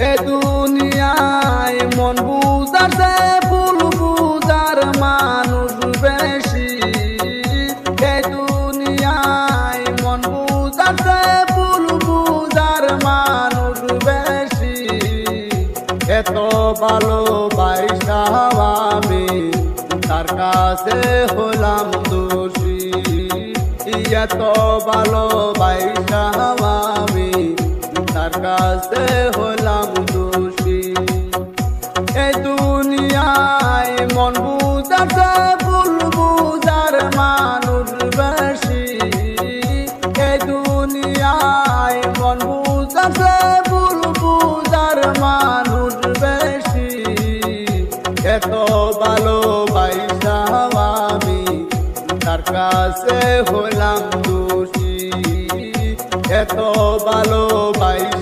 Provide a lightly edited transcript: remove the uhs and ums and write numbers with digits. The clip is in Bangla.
এ দুনিয়ায় মন বুঝাতে ভুল বুঝার মানুষ বেশি। এ দুনিয়ায় মন বুঝাতে ভুল বুঝার মানুষ বেশি। এত ভালোবাসা আমি তার কাছে হলাম দোষী। এত ভালোবাসা আমি তার কাছে হলাম দোষী। এই দুনিয়ায় মন বুঝাতে ভুল বুঝার মানুষ বেশি। এই দুনিয়ায় মন বুঝাতে ভুল বুঝার মানুষ বেশি। এত ভালোবাসা আমি তার কাছে হলাম দোষী। এত ভালোবাসা